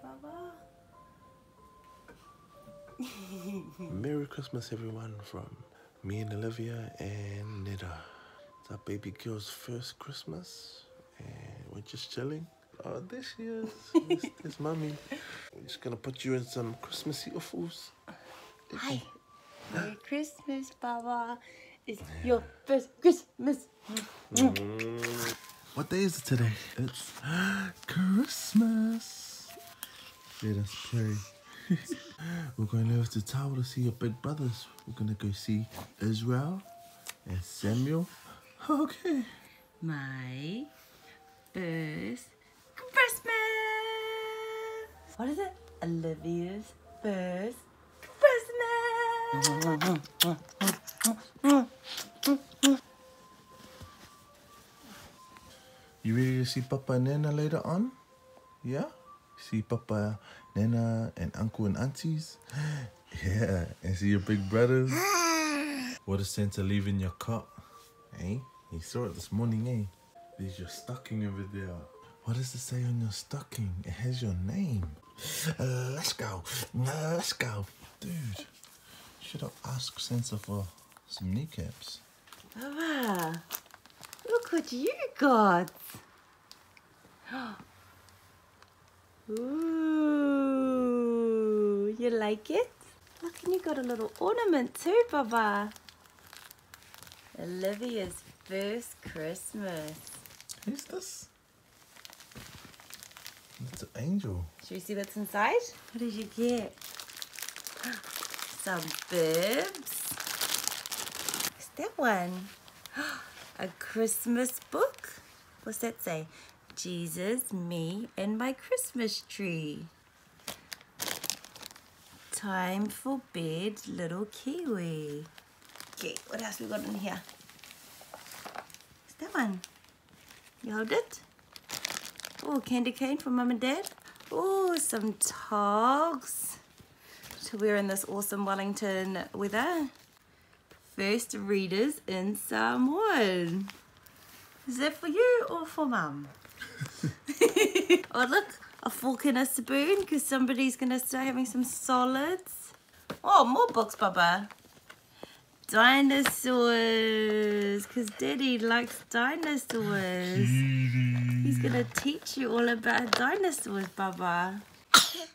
Baba. Merry Christmas, everyone, from me and Olivia and Netta. It's our baby girl's first Christmas, and we're just chilling. Oh, there she is. There's Mummy. We're just gonna put you in some Christmassy uffles. Hi. Merry Christmas, Baba. It's your first Christmas. What day is it today? It's Christmas. Let us pray. We're going over to the tower to see your big brothers. We're gonna go see Israel and Samuel. Okay. My first Christmas. What is it? Olivia'S first Christmas. You ready to see Papa and Nana later on? Yeah? See Papa, Nana, and Uncle and Aunties? Yeah, and see your big brothers? What does Santa leave in your cot? Eh? He saw it this morning, eh? There's your stocking over there. What does it say on your stocking? It has your name. Let's go. Let's go. Dude, should have asked Santa for some kneecaps. Baba, look what you got. Ooh, you like it? Look, and you got a little ornament too, Baba. Olivia'S first Christmas. Who's this? It's an angel. Should we see what's inside? What did you get? Some bibs. What's that one? A Christmas book. What's that say? Jesus, me, and my Christmas tree. Time for bed, little kiwi. Okay, what else we got in here? What's that one? You hold it? Oh, candy cane for Mum and Dad. Oh, some togs to wear in this awesome Wellington weather. First readers in Samoan. Is that for you or for Mum? Oh, look, a fork and a spoon because somebody's going to start having some solids. Oh, more books, Baba. Dinosaurs, because Daddy likes dinosaurs. He's going to teach you all about dinosaurs, Baba.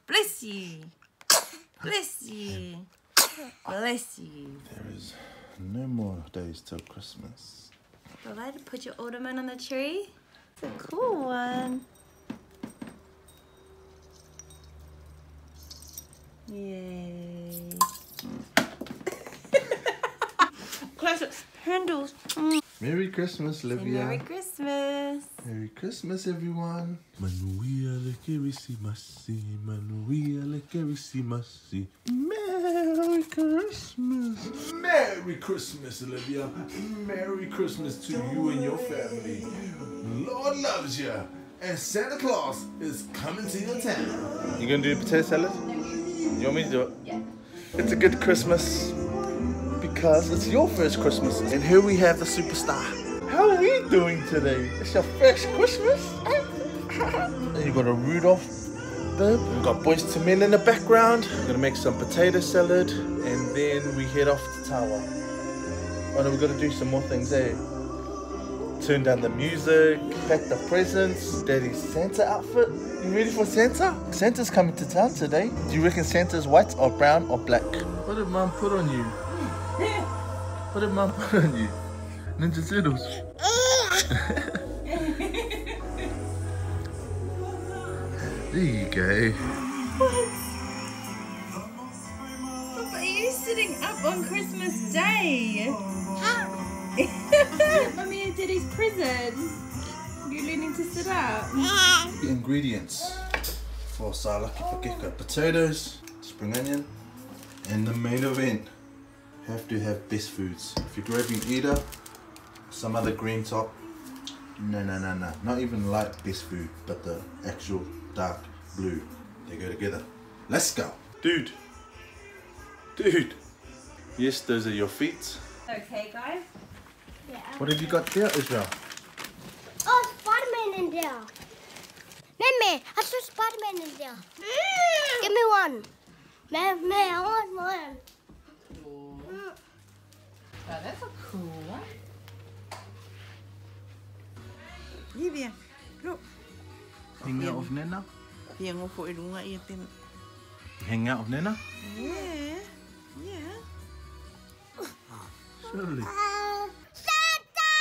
Bless you. Bless you. Bless you. There is no more days till Christmas. Baba, to put your ornament on the tree. It's a cool one. Yay. Close it. Handles. Merry Christmas, Olivia. Merry Christmas. Merry Christmas, everyone. Manuia le Kirisimasi, Manuia le Kirisimasi. Merry Christmas. Merry Christmas, Olivia. Merry Christmas to you and your family. Lord loves you, and Santa Claus is coming to your town. You gonna do the potato salad? You want me to do it? Yeah. It's a good Christmas because it's your first Christmas, and here we have the superstar. How are we doing today? It's your first Christmas. And you got a Rudolph bib. We've got Boys to Men in the background. We're gonna make some potato salad, and then we head off to Tawa. Oh no, we gotta do some more things, eh? Turn down the music, pack the presents, Daddy's Santa outfit. You ready for Santa? Santa's coming to town today. Do you reckon Santa's white or brown or black? What did Mum put on you? What did Mum put on you? Ninja Turtles. There you go. What? Papa, are you sitting up on Christmas Day? Mummy and Daddy's present. You're learning to sit up. The ingredients for salaki pakeka: potatoes, spring onion, and the main event. Have to have best foods. If you're grabbing either some other green top, no, not even light best food, but the actual dark blue. They go together. Let's go, dude. Yes, those are your feet. Okay, guys. Yeah. What have you got there, Israel? Oh, Spider-Man in there. Meme, I saw Spider-Man in there. Give me one. Meme, I want one. Oh, that's a cool one. Olivia, look. Hang out with Nana? Yang ngofo ilunga iya Peme. Hang out with Nana? Yeah. Yeah. Surely. Santa!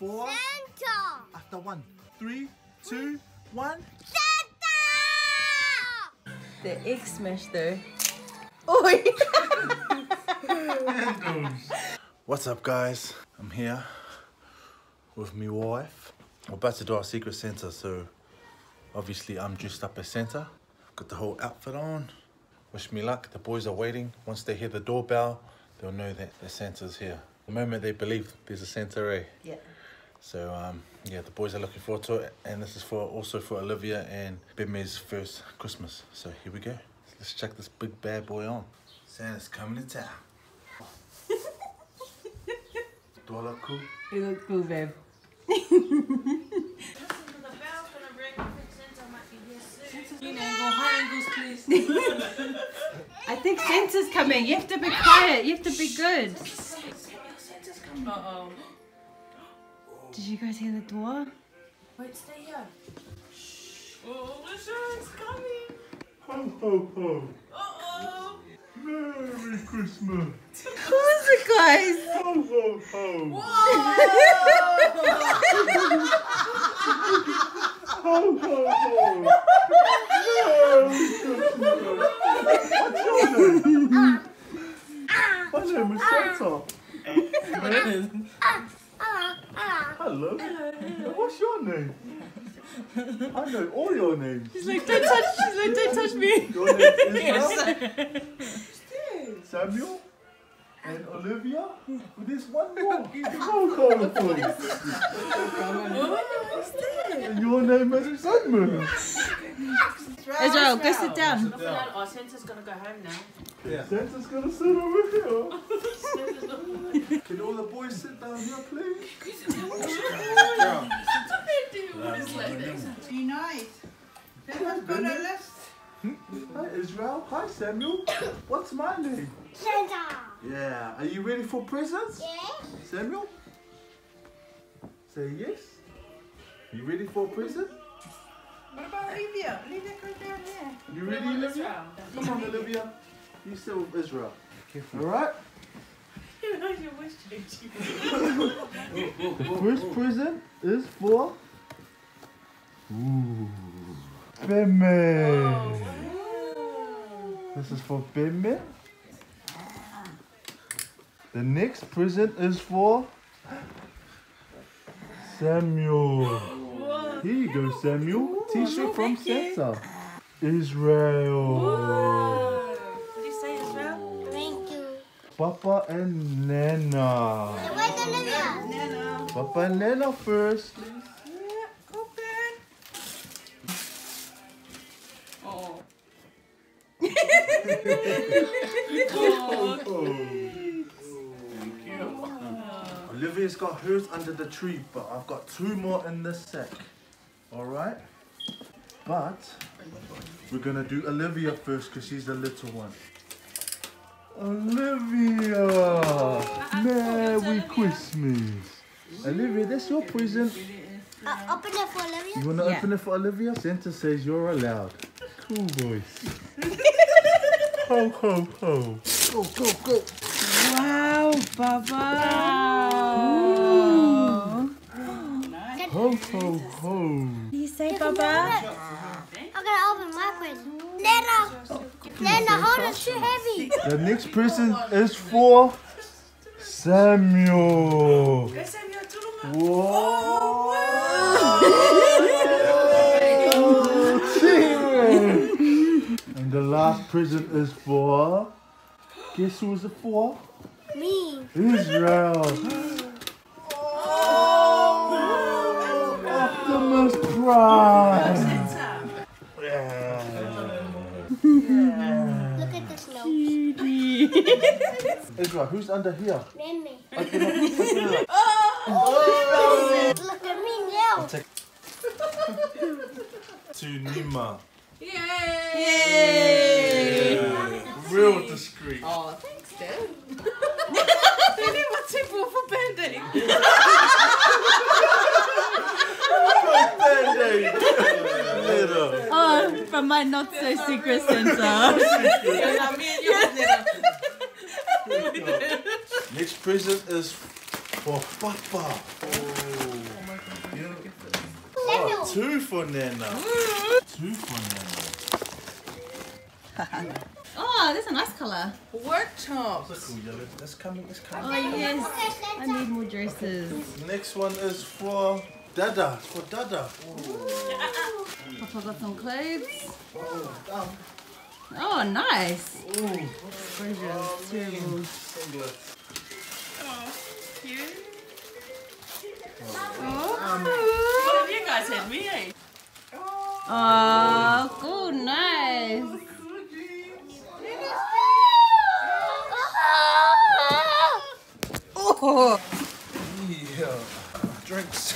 4 Santa! after 1. 3, 2, 1. Santa! The egg smash though. Oi! What's up, guys? I'm here with my wife. We're about to do our Secret Santa, so obviously I'm dressed up as Santa. Got the whole outfit on. Wish me luck. The boys are waiting. Once they hear the doorbell, they'll know that the Santa's here. The moment they believe there's a Santa, eh? Yeah. So yeah, the boys are looking forward to it, and this is also for Olivia and Peme's first Christmas. So here we go. Let's check this big bad boy on. Santa's coming to town. Do I look cool? You look cool, babe. I think Santa's coming. You have to be quiet. You have to be good. Uh-oh. Did you guys hear the door? Wait, stay here. Shh. Oh, it's coming. Ho, ho, ho. Uh-oh. Merry Christmas. Who is it, guys? Ho, ho, ho. Ho, ho, ho. Merry Christmas. What's your name? My name is Santa. Hello. What's your name? I know all your names. She's like, don't touch. She's like, don't touch me. Your name is Israel, Samuel, and Olivia. There's one more. And your name is Simon. Israel, go sit down. Oh, Santa's gonna go home now. Yeah. Santa's gonna sit over here. Can all the boys sit down here, please? Be nice. Hi Israel. Hi Samuel. What's my name? Santa! Yeah. Are you ready for presents? Yeah? Samuel? Say yes. You ready for a present? What about Olivia? Olivia, go down there. You ready, Olivia? Come on, Olivia. You sit with Israel. All right? The first present is for Peme. This is for Peme. The next present is for Samuel. Here you go, Samuel. T-shirt from Santa. Israel. What did you say, Israel? Thank you. Papa and Nana. Where's Olivia? Papa and Nana first. Yeah, open. Oh. Olivia's got hers under the tree, but I've got 2 more in this sack. Alright? But we're gonna do Olivia first because she's the little one. Olivia! Merry Christmas! Olivia, that's your present. Open it for Olivia. You wanna Yeah. open it for Olivia? Santa says you're allowed. Cool boys. Ho ho ho. Go go go. Wow, Baba. Ho ho ho. Did you say, I'm Baba? gonna open my present. Nana, hold it, too heavy. The next present is for Samuel. Whoa! And the last present is for. Guess who's it for? Me. Israel. Optimus Prime. Look at the snow. Israel, who's under here? Meme. Open up. Look at me now. To Nima. Yay! Yeah. Real discreet. Oh, thanks, Dad. They need what tip for Band-Aid. Oh, from my not so secret Santa. Next present is for Papa. Oh, two for Nana. Two for Nana. Oh, that's a nice colour. Work tops. That's cool, yellow. That's coming. That's Oh coming. yes, I need more dresses. Next one is for Dada. It's for Dada. Papa got some clothes. Oh, nice. Gorgeous. Terrible. What have you guys had me, eh? Oh, cool, nice. Oh. Yeah. Drinks.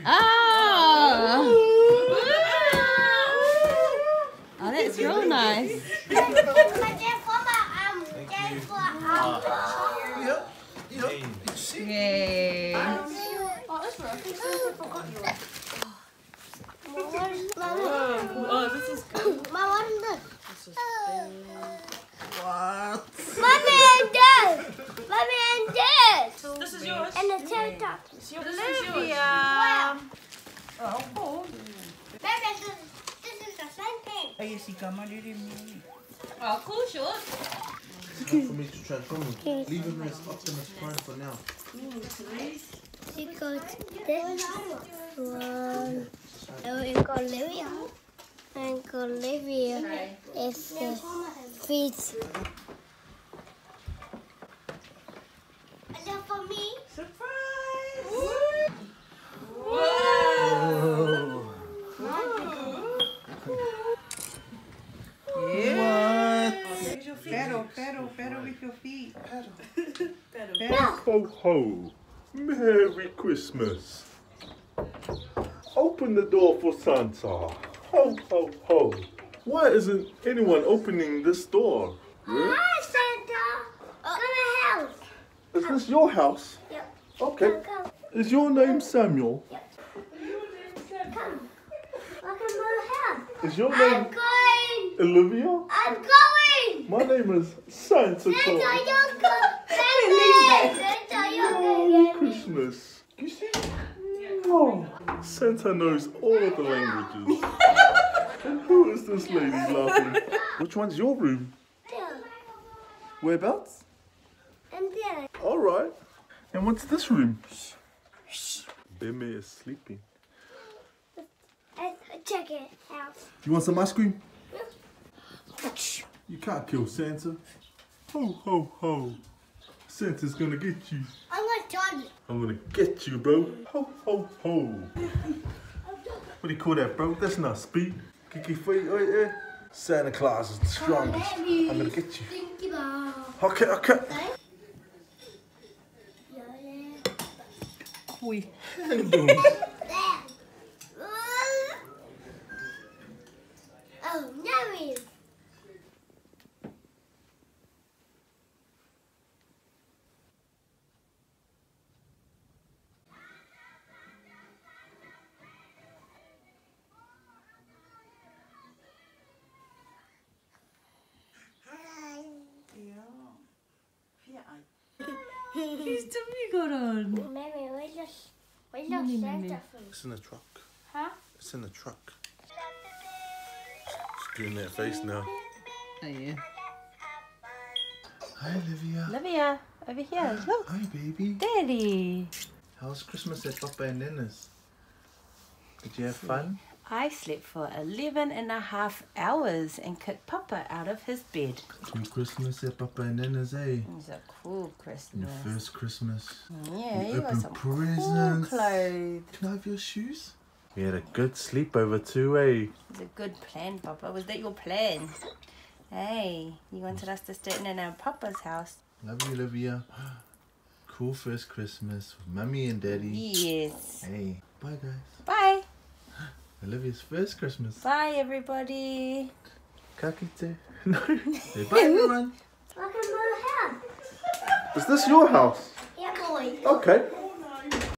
Oh. Oh, that's real nice. Yay. Oh, this is good. Mommy and Dad! Mommy and Dad! This is yours. And the Santa. This is yours. Olivia. Oh, cool. Baby, this is the same thing. Oh, cool, sure. For me to transform him. Leave him as Optimus Prime for now. You got this one. Oh, you got Olivia. And Olivia is the feet. Is that for me? Surprise! Pedal with your feet. Ho ho! Merry Christmas! Open the door for Santa! Ho ho ho! Why isn't anyone opening this door? Yeah? Hi, Santa. Come and help. Is this your house? Yep. Okay. Come. Is your name Samuel? Come. Welcome to my house. Is your I'm name going. Olivia? I'm going. My name is Santa Santa, Claus. you're good. Santa, you're Merry good. Christmas! You see? Oh, Santa knows all the languages. And who is this lady laughing? Which one's your room? Whereabouts? And then. All right. And what's this room? Peme is sleeping. Check it out. You want some ice cream? You can't kill Santa. Ho, ho, ho. Santa's gonna get you. I'm going to charge it. I'm gonna get you, bro. Ho, ho, ho. What do you call that, bro? That's not speed. Kick your feet right there. Santa Claus is the strongest. I'm gonna get you. Thinky ball. Okay, okay. Oi. Oh, no. Whose tummy got on? Maybe where's your Santa food? It's in the truck. Huh? It's in the truck. She's doing that face now. Oh yeah. Hi, Olivia. Olivia, over here. Look. Hi, baby. Daddy. How's Christmas at Papa and Nana's? Did you have fun? I slept for 11.5 hours and kicked Papa out of his bed. Cool Christmas at Papa and Nana's, eh? It was a cool Christmas. Your first Christmas. Yeah, You you got opened some cool presents. clothes. Can I have your shoes? We had a good sleepover too, eh? It was a good plan, Papa. Was that your plan? Hey, you wanted us to stay in our Papa's house. Love you, Olivia. cool first Christmas with Mummy and Daddy. Yes. Hey, bye guys. Bye. Olivia's first Christmas. Bye, everybody. Kakite. No. Say bye, everyone. Welcome to the house. Is this your house? Yeah, boy. Okay.